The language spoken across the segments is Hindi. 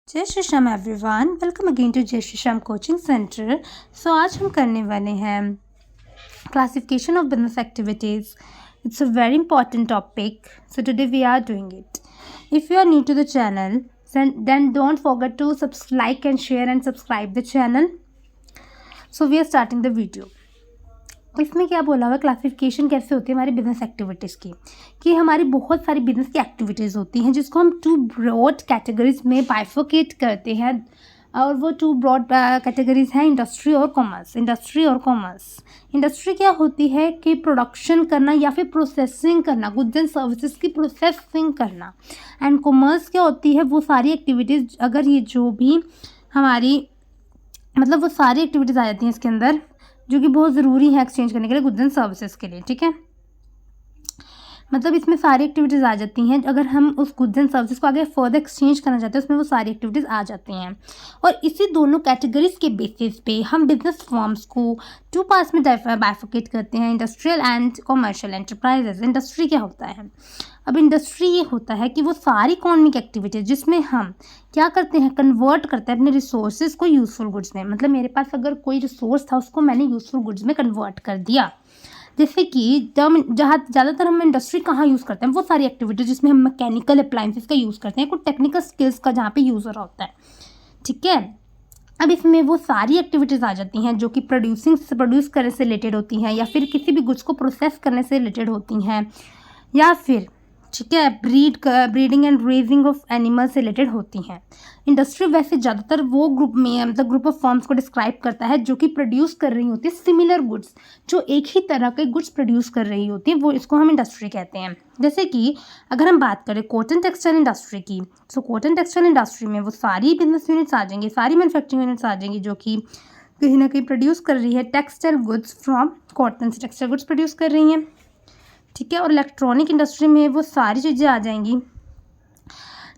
जय Shri Shyam everyone, welcome again to Jai Shri Shyam coaching centre. So आज हम करने वाले हैं classification of business activities. It's a very important topic, so today we are doing it. If you are new to the channel then don't forget to like and share and subscribe the channel. So we are starting the video. इसमें क्या बोला हुआ, क्लासिफिकेशन कैसे होती है हमारी बिजनेस एक्टिविटीज़ की, कि हमारी बहुत सारी बिजनेस की एक्टिविटीज़ होती हैं जिसको हम टू ब्रॉड कैटेगरीज में बाइफर्केट करते हैं। और वो टू ब्रॉड कैटेगरीज हैं इंडस्ट्री और कॉमर्स। इंडस्ट्री क्या होती है कि प्रोडक्शन करना या फिर प्रोसेसिंग करना, गुड्स एंड सर्विसेज की प्रोसेसिंग करना। एंड कॉमर्स क्या होती है, वो सारी एक्टिविटीज़, अगर ये जो भी हमारी वो सारी एक्टिविटीज़ आ जाती हैं इसके अंदर जो कि बहुत ज़रूरी है एक्सचेंज करने के लिए, गुड्स एंड सर्विसेज के लिए। ठीक है, इसमें सारी एक्टिविटीज़ आ जाती हैं। अगर हम उस गुड्स एंड सर्विसेज को आगे फर्दर एक्सचेंज करना चाहते हैं, उसमें वो सारी एक्टिविटीज़ आ जाती हैं। और इसी दोनों कैटेगरीज के बेसिस पे हम बिजनेस फॉर्म्स को टू पार्ट्स में बाइफर्केट करते हैं, industrial and commercial enterprises. Industry क्या होता है? अब इंडस्ट्री ये होता है कि वो सारी इकोनॉमिक एक्टिविटीज़ जिसमें हम क्या करते हैं, कन्वर्ट करते हैं अपने रिसोर्सेज को यूज़फुल गुड्स में। मेरे पास अगर कोई रिसोर्स था, उसको मैंने यूज़फुल गुड्स में कन्वर्ट कर दिया। जैसे कि जहाँ ज़्यादातर हम इंडस्ट्री कहाँ यूज़ करते हैं, वो सारी एक्टिविटीज़ जिसमें हम मैकेनिकल अप्लाइंसेस का यूज़ करते हैं, कुछ टेक्निकल स्किल्स का जहाँ पे यूज़ हो रहा होता है। ठीक है, अब इसमें वो सारी एक्टिविटीज़ आ जाती हैं जो कि प्रोड्यूस करने से रिलेटेड होती हैं, या फिर किसी भी गुड्स को प्रोसेस करने से रिलेटेड होती हैं, या फिर ठीक है breeding and raising of animals से रिलेटेड होती हैं। इंडस्ट्री वैसे ज़्यादातर वो ग्रुप में ग्रुप ऑफ फर्म्स को डिस्क्राइब करता है जो कि प्रोड्यूस कर रही होती है सिमिलर गुड्स, जो एक ही तरह के गुड्स प्रोड्यूस कर रही होती है, वो इसको हम इंडस्ट्री कहते हैं। जैसे कि अगर हम बात करें कॉटन टेक्सटाइल इंडस्ट्री की, तो कॉटन टेक्सटाइल इंडस्ट्री में वो सारी बिजनेस यूनिट्स आ जाएंगी, सारी मैन्युफैक्चरिंग यूनिट्स आ जाएंगी जो कि कहीं ना कहीं प्रोड्यूस कर रही है टेक्सटाइल गुड्स फ्रॉम कॉटन से टेक्सटाइल गुड्स प्रोड्यूस कर रही हैं। ठीक है, और इलेक्ट्रॉनिक इंडस्ट्री में वो सारी चीज़ें आ जाएंगी,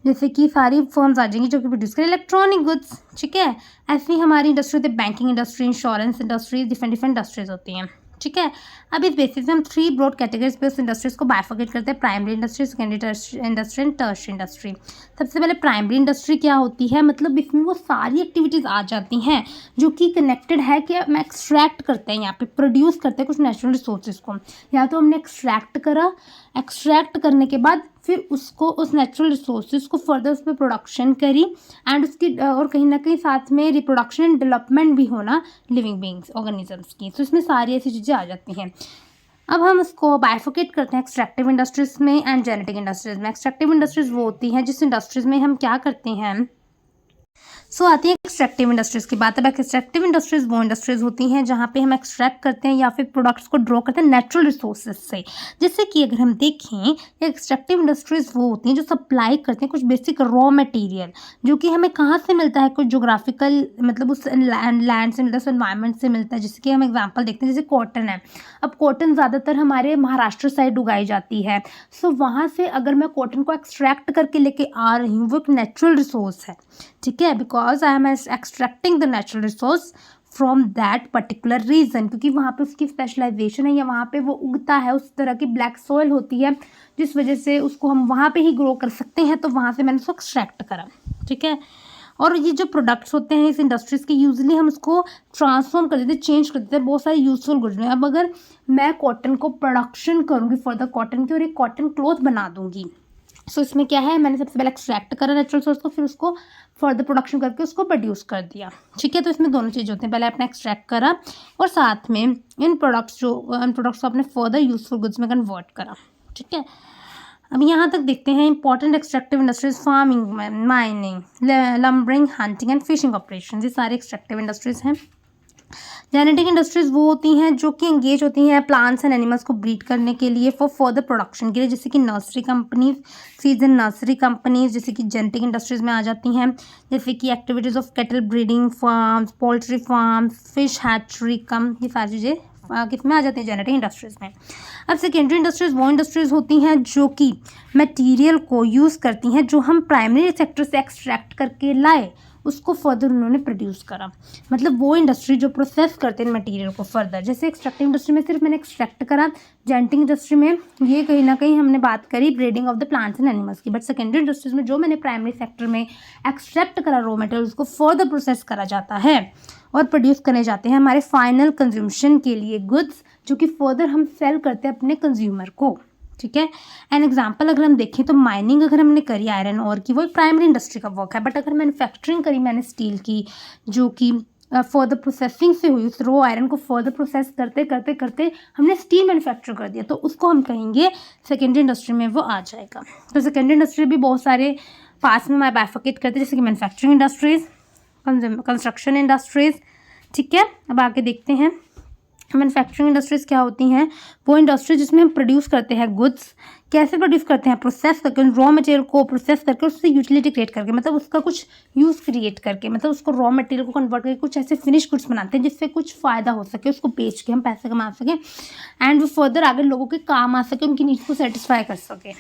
जैसे कि सारी फर्म्स आ जाएंगी जो कि प्रोड्यूस करें इलेक्ट्रॉनिक गुड्स। ठीक है, ऐसी हमारी इंडस्ट्री होती है banking industry, insurance industry, different industries होती हैं। ठीक है, अब इस बेसिस पे हम 3 ब्रॉड कैटेगरीज पे उस इंडस्ट्रीज को बाइफर्केट करते हैं, primary industry, secondary industry and tertiary industry. सबसे पहले प्राइमरी इंडस्ट्री क्या होती है, इसमें वो सारी एक्टिविटीज़ आ जाती हैं जो कि कनेक्टेड है कि हम एक्सट्रैक्ट करते हैं, यहाँ पे प्रोड्यूस करते हैं कुछ नेचुरल रिसोर्सेज को, या तो हमने एक्सट्रैक्ट करने के बाद फिर उसको उस नेचुरल रिसोर्सेज को फर्दर उस पर प्रोडक्शन करी, एंड उसकी और कहीं ना कहीं साथ में रिप्रोडक्शन एंड डेवलपमेंट भी होना लिविंग बीइंग्स ऑर्गेनिजम्स की। तो इसमें सारी ऐसी चीज़ें आ जाती हैं। अब हम उसको बाइफर्केट करते हैं एक्सट्रैक्टिव इंडस्ट्रीज में एंड जेनेटिक इंडस्ट्रीज में। एक्सट्रैक्टिव इंडस्ट्रीज वो होती हैं जिस इंडस्ट्रीज में हम क्या करते हैं, आती है एक्सट्रैक्टिव इंडस्ट्रीज की बात। अब एक्सट्रैक्टिव इंडस्ट्रीज वो इंडस्ट्रीज होती हैं जहाँ पे हम एक्सट्रैक्ट करते हैं या फिर प्रोडक्ट्स को ड्रॉ करते हैं नेचुरल रिसोर्सेज से। जैसे कि अगर हम देखें, एक्सट्रैक्टिव इंडस्ट्रीज वो होती हैं जो सप्लाई करते हैं कुछ बेसिक रॉ मटेरियल जो कि हमें कहाँ से मिलता है, कुछ जोग्राफिकल उस लैंड से मिलता है, उस एनवायरमेंट से मिलता है। जैसे कि हम एग्जाम्पल देखते हैं, जैसे कॉटन है। अब कॉटन ज़्यादातर हमारे महाराष्ट्र साइड उगाई जाती है, वहाँ से अगर मैं कॉटन को एक्सट्रैक्ट करके लेके आ रही हूँ, वो एक नेचुरल रिसोर्स है। ठीक है, because I am extracting the natural resource from that particular region, क्योंकि वहाँ पे उसकी स्पेशलाइजेशन है या वहाँ पे वो उगता है, उस तरह की ब्लैक सॉइल होती है जिस वजह से उसको हम वहाँ पे ही ग्रो कर सकते हैं, तो वहाँ से मैंने उसको एक्सट्रैक्ट करा। ठीक है, और ये जो प्रोडक्ट्स होते हैं इस इंडस्ट्रीज़ के, यूजली हम उसको ट्रांसफॉर्म कर देते हैं, चेंज कर देते हैं बहुत सारे यूजफुल गुड्स में। अब अगर मैं कॉटन को प्रोडक्शन करूँगी फॉर द कॉटन की और एक कॉटन क्लॉथ बना दूँगी, इसमें क्या है, मैंने सबसे पहले एक्सट्रैक्ट करा नेचुरल सोर्स को, फिर उसको फर्दर प्रोडक्शन करके उसको प्रोड्यूस कर दिया। ठीक है, तो इसमें दोनों चीज़ होती हैं, पहले आपने एक्सट्रैक्ट करा और साथ में इन प्रोडक्ट्स को आपने फर्दर यूजफुल गुड्स में कन्वर्ट करा। ठीक है, अब यहाँ तक देखते हैं important extractive industries, farming, mining, lumbering, hunting and fishing operation, ये सारे एक्सट्रैक्टिव इंडस्ट्रीज हैं। जेनेटिक इंडस्ट्रीज वो होती हैं जो कि एंगेज होती हैं प्लांट्स एंड एनिमल्स को ब्रीड करने के लिए फॉर फर्दर प्रोडक्शन के लिए, जैसे कि nursery companies, seeds and nursery companies, जैसे कि जेनेटिक इंडस्ट्रीज में आ जाती हैं। जैसे कि activities of cattle breeding farms, poultry farms, fish hatchery ये सारी चीज़ें किस में आ जाती हैं, जनरेटिंग इंडस्ट्रीज़ में। अब सेकेंडरी इंडस्ट्रीज़ वो इंडस्ट्रीज़ होती हैं जो कि मटेरियल को यूज़ करती हैं जो हम प्राइमरी सेक्टर से एक्सट्रैक्ट करके लाए, उसको फर्दर उन्होंने प्रोड्यूस करा। मतलब वो इंडस्ट्री जो प्रोसेस करते हैं मटेरियल को फर्दर, जैसे एक्सट्रैक्टिंग इंडस्ट्री में सिर्फ मैंने एक्सट्रैक्ट करा, जेनेटिक इंडस्ट्री में ये कहीं ना कहीं हमने बात करी breeding of the plants and animals की। बट सेकेंडरी इंडस्ट्रीज में जो मैंने प्राइमरी सेक्टर में एक्सट्रैक्ट करा रॉ मटेरियल, उसको फर्दर प्रोसेस करा जाता है और प्रोड्यूस करने जाते हैं हमारे फाइनल कंज्यूमशन के लिए गुड्स, जो कि फर्दर हम सेल करते हैं अपने कंज्यूमर को। ठीक है। एन एग्जांपल अगर हम देखें तो माइनिंग अगर हमने करी आयरन और की, वो एक प्राइमरी इंडस्ट्री का वर्क है। बट अगर मैन्युफैक्चरिंग करी मैंने स्टील की, जो कि फर्दर प्रोसेसिंग से हुई, उस रो आयरन को फर्दर प्रोसेस करते करते करते हमने स्टील मैन्युफैक्चर कर दिया, तो उसको हम कहेंगे सेकेंडरी इंडस्ट्री में वो आ जाएगा। तो सेकेंडरी इंडस्ट्री भी बहुत सारे पार्ट्स में हमारे बाइफर्केट करते हैं, जैसे कि मैन्युफैक्चरिंग इंडस्ट्रीज, कंस्ट्रक्शन इंडस्ट्रीज। ठीक है। अब आगे देखते हैं मैन्युफैक्चरिंग इंडस्ट्रीज़ क्या होती हैं। वो इंडस्ट्री जिसमें हम प्रोड्यूस करते हैं गुड्स। कैसे प्रोड्यूस करते हैं, प्रोसेस करके, रॉ मटेरियल को प्रोसेस करके उससे यूटिलिटी क्रिएट करके, मतलब उसका कुछ यूज़ क्रिएट करके, मतलब उसको रॉ मटेरियल को कन्वर्ट करके कुछ ऐसे फिनिश गुड्स बनाते हैं जिससे कुछ फ़ायदा हो सके, उसको बेच के हम पैसे कमा सकें एंड वो फर्दर आगे लोगों के काम आ सके, उनकी नीड्स को सेटिस्फाई कर सके।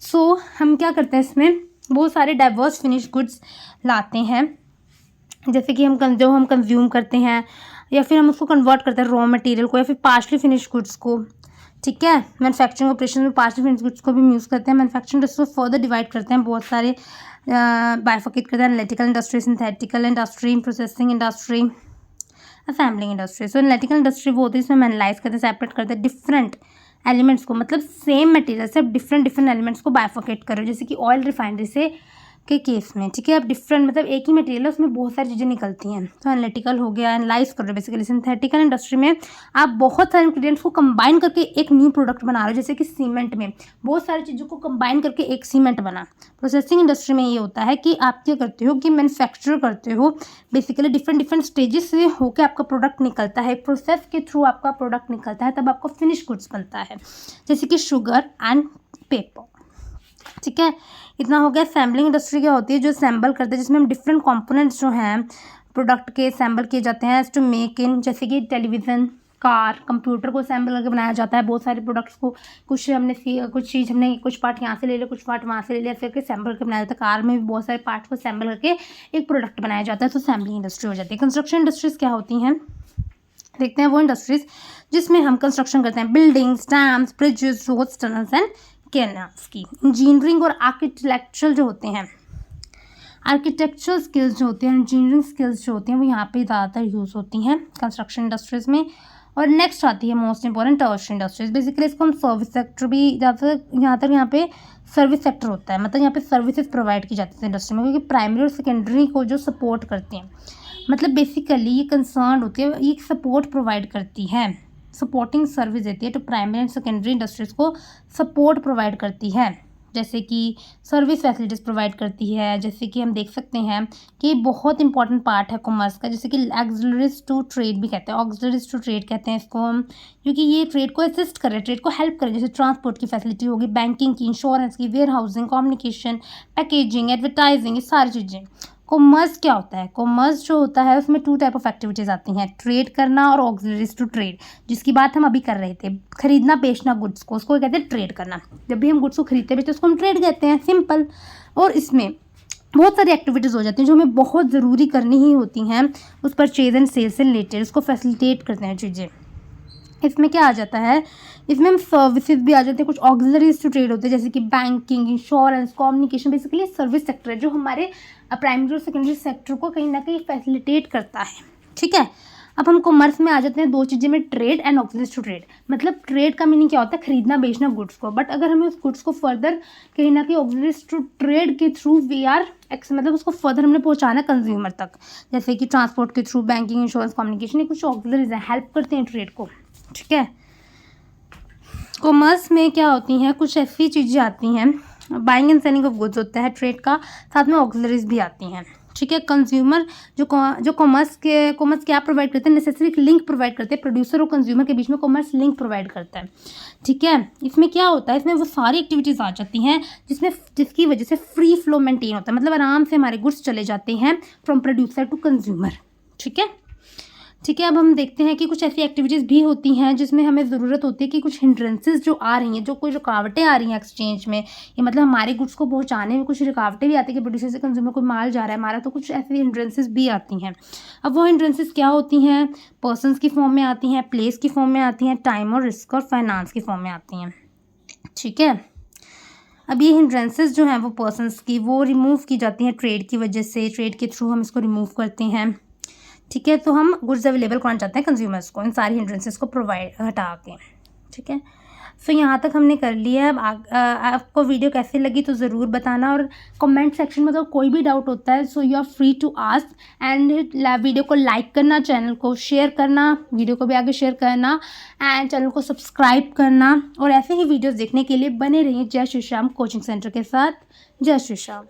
सो हम क्या करते हैं, इसमें बहुत सारे डाइवर्स फिनिश गुड्स लाते हैं, जैसे कि हम जो हम कंज्यूम करते हैं या फिर हम उसको कन्वर्ट करते हैं रॉ मटेरियल को या फिर पार्शली फिनिश गुड्स को। ठीक है। मैन्युफैक्चरिंग ऑपरेशन में पार्शली फिनिश गुड्स को भी यूज़ करते हैं। मैन्युफैक्चरिंग इंडस्ट्री को फर्दर डिवाइड करते हैं, बहुत सारे बाइफर्केट करते हैं, analytical industry, synthetical industry, processing industry, assembling industry. So analytical industry वो होती है जिसमें हम एनालाइज करते हैं, सेपरेट करते हैं डिफरेंट एलिमेंट्स को, मतलब सेम मटेरियल से डिफरेंट एलिमेंट्स को बाइफर्केट करो, जैसे कि ऑयल रिफाइनरी से के केस में। ठीक है। अब डिफरेंट मतलब एक ही मटेरियल है, उसमें बहुत सारी चीज़ें निकलती हैं, तो एनालिटिकल हो गया, एनालाइज कर रहे हो बेसिकली। सिंथेटिकल इंडस्ट्री में आप बहुत सारे इंग्रेडिएंट्स को कंबाइन करके एक न्यू प्रोडक्ट बना रहे हो, जैसे कि सीमेंट में बहुत सारी चीज़ों को कंबाइन करके एक सीमेंट बना। प्रोसेसिंग इंडस्ट्री में ये होता है कि आप क्या करते हो कि मैन्युफैक्चर करते हो, बेसिकली डिफरेंट स्टेजेस से होकर आपका प्रोडक्ट निकलता है, प्रोसेस के थ्रू आपका प्रोडक्ट निकलता है, तब आपका फिनिश गुड्स बनता है, जैसे कि शुगर एंड पेपर। ठीक है। इतना हो गया। असेंबलिंग इंडस्ट्री क्या होती है, जो असेंबल करते हैं, जिसमें हम डिफरेंट कंपोनेंट्स जो हैं प्रोडक्ट के असेंबल किए जाते हैं टू मेक इन, जैसे कि टेलीविज़न, कार, कंप्यूटर को असेंबल करके बनाया जाता है। बहुत सारे प्रोडक्ट्स को कुछ कुछ पार्ट यहाँ से ले लिया, कुछ पार्ट वहाँ से ले लिया, फिर असेंबल करके बनाया जाता है। कार में भी बहुत सारे पार्ट्स को असेंबल करके एक प्रोडक्ट बनाया जाता है, तो असेंबलिंग इंडस्ट्री हो जाती है। कंस्ट्रक्शन इंडस्ट्रीज़ क्या होती हैं, देखते हैं। वो इंडस्ट्रीज़ जिसमें हम कंस्ट्रक्शन करते हैं, buildings, dams, bridges, roads, tunnels and canals की। इंजीनियरिंग और आर्किटेक्चरल जो होते हैं, आर्किटेक्चरल स्किल्स जो होते हैं, इंजीनियरिंग स्किल्स जो होती हैं, वो यहाँ पे ज़्यादातर यूज़ होती हैं कंस्ट्रक्शन इंडस्ट्रीज़ में। और नेक्स्ट आती है most important tertiary industries. Basically इसको हम सर्विस सेक्टर भी ज़्यादातर यहाँ पे सर्विस सेक्टर होता है, मतलब यहाँ पे सर्विसेज प्रोवाइड की जाती है इंडस्ट्री में, क्योंकि प्राइमरी और सेकेंडरी को जो सपोर्ट करती हैं, मतलब बेसिकली ये कंसर्न होती है, ये सपोर्ट प्रोवाइड करती है, सपोर्टिंग सर्विस देती है, तो प्राइमरी एंड सेकेंडरी इंडस्ट्रीज़ को सपोर्ट प्रोवाइड करती है, जैसे कि सर्विस फैसिलिटीज़ प्रोवाइड करती है। जैसे कि हम देख सकते हैं कि बहुत इंपॉर्टेंट पार्ट है कॉमर्स का, जैसे कि ऑक्सिलरीज टू ट्रेड भी कहते हैं, ऑक्सिलरीज टू ट्रेड कहते हैं इसको हम, क्योंकि ये ट्रेड को असिस्ट करे, ट्रेड को हेल्प करे, जैसे ट्रांसपोर्ट की फैसिलिटी होगी, बैंकिंग की, इंश्योरेंस की, warehousing, communication, packaging, advertising, ये सारी चीज़ें। कॉमर्स क्या होता है, कॉमर्स जो होता है उसमें 2 टाइप ऑफ एक्टिविटीज़ आती हैं, ट्रेड करना और ऑक्सिलरीज टू ट्रेड, जिसकी बात हम अभी कर रहे थे, खरीदना बेचना गुड्स को, उसको कहते हैं ट्रेड करना। जब भी हम गुड्स को खरीदते बेचते उसको हम ट्रेड कहते हैं, सिंपल। और इसमें बहुत सारी एक्टिविटीज़ हो जाती हैं जो हमें बहुत ज़रूरी करनी ही होती हैं उस परचेज एंड सेल से रिलेटेड, उसको फैसिलिटेट करते हैं चीज़ें। इसमें क्या आ जाता है, इसमें हम सर्विसेज भी आ जाते हैं, कुछ ऑक्सिलरीज टू ट्रेड होते हैं, जैसे कि banking, insurance, communication, basically service sector है जो हमारे प्राइमरी और सेकेंडरी सेक्टर को कहीं ना कहीं फैसिलिटेट करता है। ठीक है। अब हम कॉमर्स में आ जाते हैं 2 चीज़ें में, trade and auxiliaries to trade. मतलब ट्रेड का मीनिंग क्या होता है, खरीदना बेचना गुड्स को, बट अगर हमें उस गुड्स को फर्दर कहीं ना कहीं ऑक्सिलरीज टू ट्रेड के थ्रू मतलब उसको फर्दर हमने पहुंचाना कंज्यूमर तक, जैसे कि ट्रांसपोर्ट के थ्रू, बैंकिंग, इंश्योरेंस, कम्युनिकेशन, ये कुछ ऑक्सिलरीज हैं, हेल्प करते हैं ट्रेड को। ठीक है। कॉमर्स में क्या होती हैं, कुछ ऐसी चीज़ें आती हैं, buying and selling of goods होता है ट्रेड का, साथ में ऑक्सिलरीज भी आती हैं। ठीक है। कंज्यूमर जो कॉमर्स क्या प्रोवाइड करते हैं, नेसेसरी लिंक प्रोवाइड करते हैं, प्रोड्यूसर और कंज्यूमर के बीच में कॉमर्स लिंक प्रोवाइड करता है। ठीक है। इसमें क्या होता है, इसमें वो सारी एक्टिविटीज़ आ जाती हैं जिसकी वजह से फ्री फ्लो मेंटेन होता है, मतलब आराम से हमारे गुड्स चले जाते हैं फ्रॉम प्रोड्यूसर टू कंज्यूमर। ठीक है। ठीक है, अब हम देखते हैं कि कुछ ऐसी एक्टिविटीज़ भी होती हैं जिसमें हमें ज़रूरत होती है कि कुछ हिंड्रेंसेस जो आ रही हैं, जो कोई रुकावटें आ रही हैं एक्सचेंज में, ये मतलब हमारे गुड्स को पहुंचाने में कुछ रुकावटें भी आती हैं कि प्रोड्यूसर से कंज्यूमर को माल जा रहा है हमारा, तो कुछ ऐसी हिंड्रेंसेस भी आती हैं। अब वो हिंड्रेंसेस क्या होती हैं? पर्सनस की फॉर्म में आती हैं, प्लेस की फॉर्म में आती हैं, टाइम और रिस्क और फाइनेंस की फॉर्म में आती हैं। ठीक है, अब ये हिंड्रेंसेस जो हैं वो पर्सनस की, वो रिमूव की जाती हैं ट्रेड की वजह से, ट्रेड के थ्रू हम इसको रिमूव करते हैं। ठीक है, तो हम गुड्स अवेलेबल कराना चाहते हैं कंज्यूमर्स को इन सारी हिंड्रेंसेस को प्रोवाइड हटा के। ठीक है, सो यहाँ तक हमने कर लिया है। अब आपको वीडियो कैसी लगी तो ज़रूर बताना, और कमेंट सेक्शन में अगर कोई भी डाउट होता है so you are free to ask, and video को लाइक करना, चैनल को शेयर करना, वीडियो को भी आगे शेयर करना, एंड चैनल को सब्सक्राइब करना, और ऐसे ही वीडियोज़ देखने के लिए बने रहिए जय श्री श्याम कोचिंग सेंटर के साथ। जय श्री श्याम।